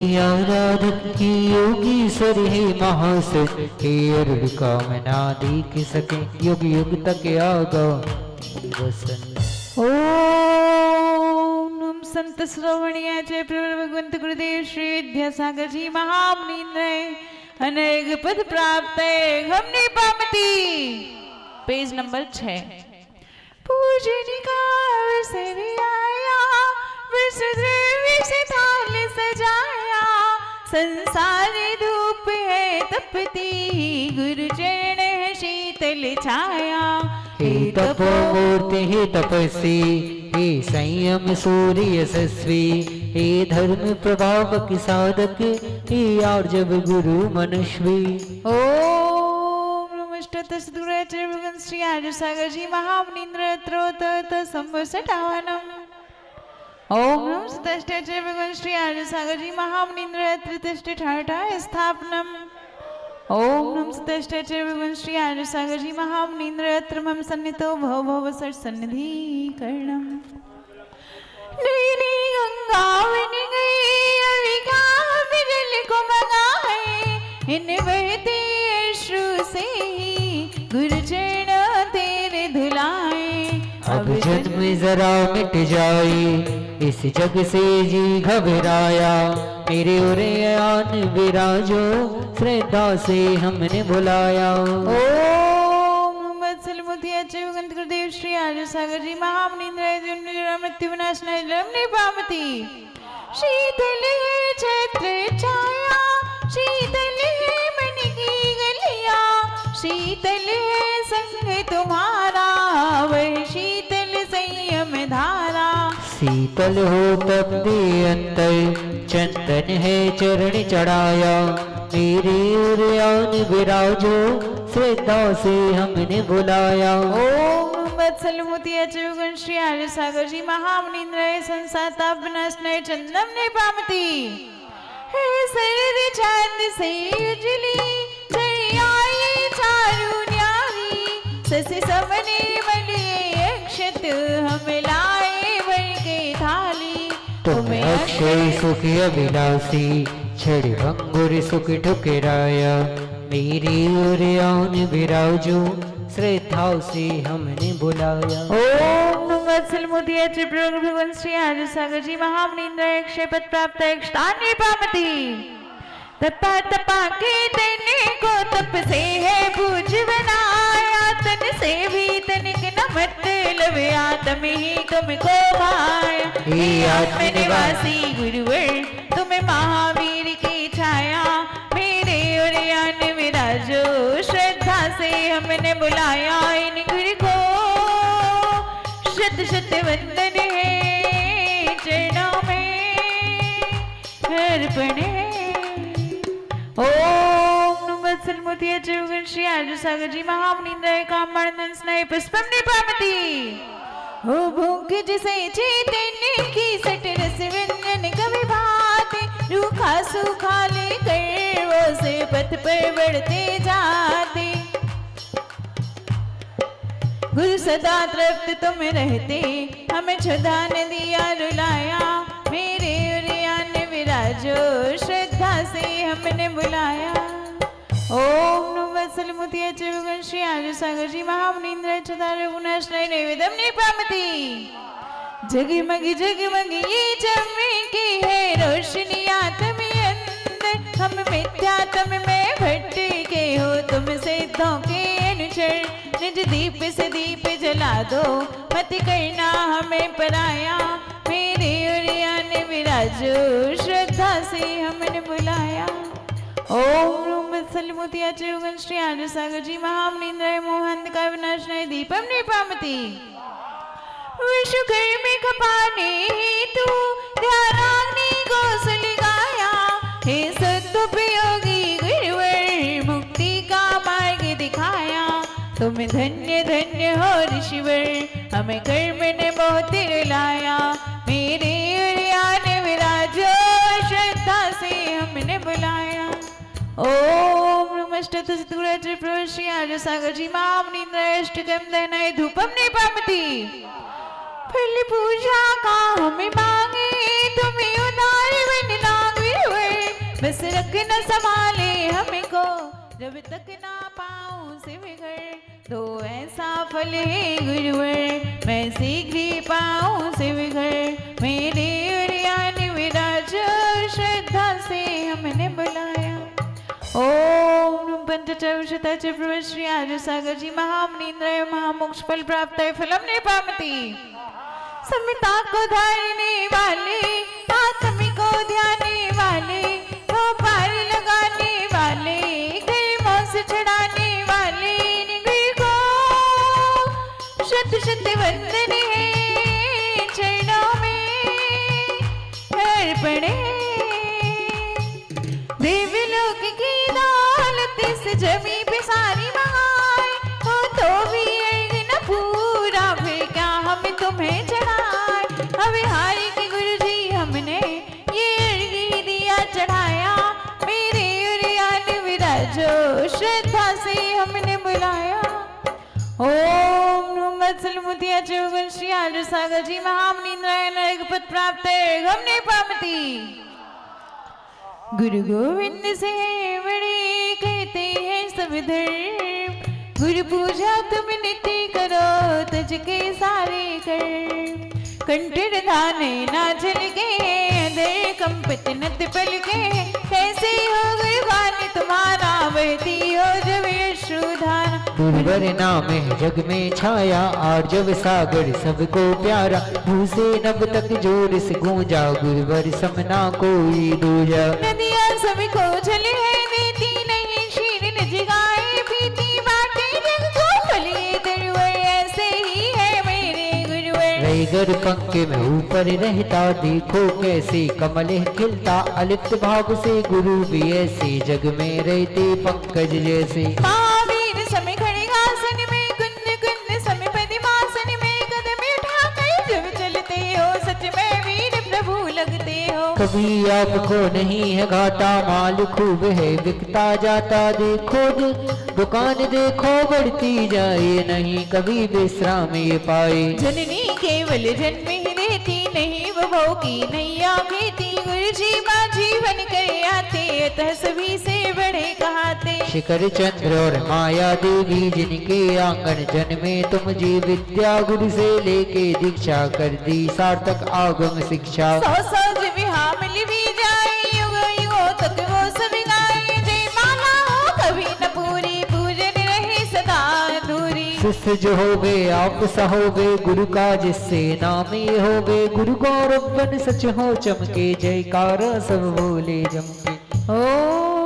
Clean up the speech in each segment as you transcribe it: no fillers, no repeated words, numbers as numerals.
आराधक की योगी सर हे महासर हे अरुण कामना दीख सके युग युग तक आगा वसन। ओम नम संत श्रवणीयाचे प्रभु भगवंत गुरुदेव श्री विद्यासागर जी महामुनींद्र अनेक पद प्राप्त हमने पामती। Page number 6। पूजनिका आया विष थाल सजाया संसारी धूप है तपती गुरु चरण है शीतल छाया। हे तपोमूर्ति हे तपस्वी हे संयम सूर्य यशस्वी हे धर्म प्रभावक साधक हे आर्जव गुरु मनस्वी। ओम नमस्तस्ते भगवान श्री आर्य सागर जी महामुनींद्र त्रोत संवत्सरावनम। ओम नमस्तस्ते भगवान श्री आर्य सागर जी महामुनींद्र त्रितिष्ठि ठाठा स्थापनम। ओम नमस्तस्ते भगवान श्री आर्य सागर जी महामुनींद्र अत्र मम सन्नितो भव भव सर सन्निधि कर्णम। नीली गंगा बन गई अविका बिरल को मंगाए इन बहते अश्रु से ही गुरु चरण तेरे धुलाए। अब जन्म जरा मिट जाए इस जग से जी घबराया मेरे उरे आन विराजो श्रद्धा से हमने बुलाया। ओम वत्सल मुतिया भगवंत गुरुदेव श्री आर्य सागर जी महामुनींद्र मृत्यु विनाश ने पामती। शीतल है छत्र छाया शीतल है मन की गलिया शीतल है संग तुम्हारा वह शीतल संयम धारा। शीतल हो तब दे अंतर चंदन है चरण चढ़ाया मेरे उरयान विराजो श्रद्धा से हमने बुलाया। ओम वत्सल मोतिया चुगन श्री आर्य सागर जी महामुनींद्र संसार ताप विनाश नए चंदन ने पामती। हे सरद चांद से उजली जय आई चारू न्यारी सस समने मलिए अक्षत हम लाए वर के थाली। तुम अक्षय सुख अभिलाषी छड़ भंगुर सुख ठुकराया मेरी ओर आन विराजो श्रद्धा से हमने बुलाया। ओम वत्सल मोतिया प्रभु भगवान श्री आर्य सागर जी महामुनींद्र अक्षय पद प्राप्त एक स्थान पामती। तपा तपा के देने को तप से है पूज बनाया तन से भी तनिक न मतलब आत्म ही तुमको भाया। हे आत्म निवासी गुरुवर तुम्हें महावीर की छाया मेरे उरयान विराजो श्रद्धा से हमने बुलाया। इन गुरु को शत शत वंदन है चरणों में अर्पण है। ओम वत्सल मोतिया चुगन श्री आर्य सागर जी महामुनींद्र कामणन स्नेह पुष्पम ने पामती। हो भूख जिसे चैतन्य की सट रस व्यंजन कवि भाते रूखा सूखा लेकर वो से पथ पर बढ़ते जाते। गुरु सदा तृप्त तुम रहते हमें क्षुधा न दिया रुलाया मेरे उरयान विराजो श्रद्धा से हमने बुलाया। ओम वत्सल मोतिया चुगन श्री आर्य सागर जी महामुनींद्र चतार गुणश नैवेद्यम ने पामती। जगमग ये चमकी है रोशनियां तुम अंदर हम मिथ्या तुम में भटके हो तुम सिद्धों के अनुचर निज दीप से दीप जला दो मत करना हमें पराया मेरे उरयान विराजो श्रद्धा से हमने बुलाया। ओम वत्सल मोतिया चुगन श्री आर्य सागर जी महामुनींद्र मोहन का विनाश नय दीपम ने पामती। विश्वकर में खपाने हेतु ध्यानाग्नि को सुलगाया हे सदुपयोगी गुरुवर मुक्ति का मार्ग दिखाया। तुम धन्य धन्य हो ऋषिवर हमें कर्म ने बहुत रुलाया मेरे उरयान विराजो श्रद्धा से हमने बुलाया। ओम नमस्तस्ते प्रभु श्री आर्य सागर जी महामुनींद्र अष्टकम दहनाय धूपम ने पामती। फल पूजा का हमें मांगे तुम्हें उदार बनना गुरुवर बस रख न संभाले हमको, जब तक ना पाऊं शिव घर, तो ऐसा फल है गुरुवर, मैं शीघ्र ही पाऊं शिव घर। मेरे उरियान विराज, श्रद्धा से हमने बुलाया। ओम पंचचौशत प्रभु श्री आर्य सागर जी महामनीन्द्राय महामोक्ष फल प्राप्त है फलम निपामति। समिता को धारने वाले, आत्मी को ध्याने वाले, वो पार लगाने वाले, गर्मों से चढ़ाने वाले, निगुर को शत शत वंदन है चरणों में अर्पण है। देवलोक की दौलत से जमी पे सारी मंगाए, हो तो भी अर्घ न पूरा, फिर क्या हम तुम्हें चढ़ाए। हमें हारी के गुरु जी हमने ये अर्घ दिया चढ़ाया, मेरे उरियान विराजो, श्रद्धा से हमने बुलाया। ओम वत्सल मुतिया चौगुण श्री आर्य सागर जी महामनीन्द्राय नरक पद प्राप्त है हमने पामती। गुरु गोविंद से बड़े कहते हैं सब धर्म, गुरु पूजा तुम नित्य करो, तज के सारे कर। कंठर धाने ना चल के, अंदर कंपित नत पल के, कैसे हो गुरुवानी तुम्हारा, बहती हो जब यशोधारा। गुरुवर नाम है जग में छाया, और जब सागर सबको प्यारा, भू से नभ तक जोर से गूंजा, गुरुवर समना कोई दूजा। नदियाँ सभी को चले है देती नहीं, शीर निज गाए पीती बाटे जग को फलिए दरवर, ऐसे ही है मेरे गुरुवर। रैगर पंख में ऊपर रहता, देखो कैसे कमल खिलता, अलिप्त भाव से गुरु भी ऐसे, जग में रहते पंकज जैसे। महावीर समय खड़े आसन में, कुंद कुंद समय पद्मासन में, कदम उठा कर जब चलते हो, सच में वीर प्रभु लगते हो। कभी आपको नहीं है घाटा, माल खूब है बिकता जाता, देखो दुकान देखो बढ़ती जाए, नहीं कभी विश्राम ये पाए। जननी केवल जन्म ही देती, नहीं वो भव की नैया खेती, गुरु जी माँ जीवन कर आते, अतः सभी से बड़े कहाते। शिखर चंद्र और माया देवी, जिनके आंगन जन्मे तुम जी, विद्या गुरु से लेके दीक्षा कर दी, सार्थक आगम शिक्षा। सौ सौ जब यहाँ मिल भी जाए, युग युगों तक वो सब गाए, जय माला हो कभी न पूरी, पूजन रहे सदा अधूरी। शिष्य जो होवे आप सहोवे, गुरु का जिससे नाम ये होवे, गुरु गौरव बन सच हो चमके, जयकार सब बोले जमके। ओम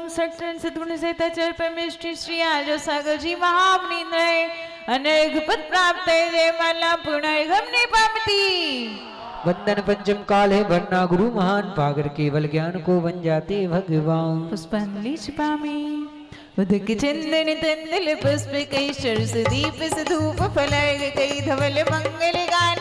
सत्संग सद्गुण से तचर परमेश्वरी श्री आर्य सागर जी महामनीन्द्राय अनर्घ पद प्राप्त है, जय माला पुनर्गम निपामती। वंदन पंचम काल है वरना, गुरु महान पागर केवल ज्ञान को बन जाते भगवान। पुष्पांजलि छिपामी उदक चंदन तंदल पुष्प कई सरस दीप धूप फलर्ग कई धवल मंगल गान।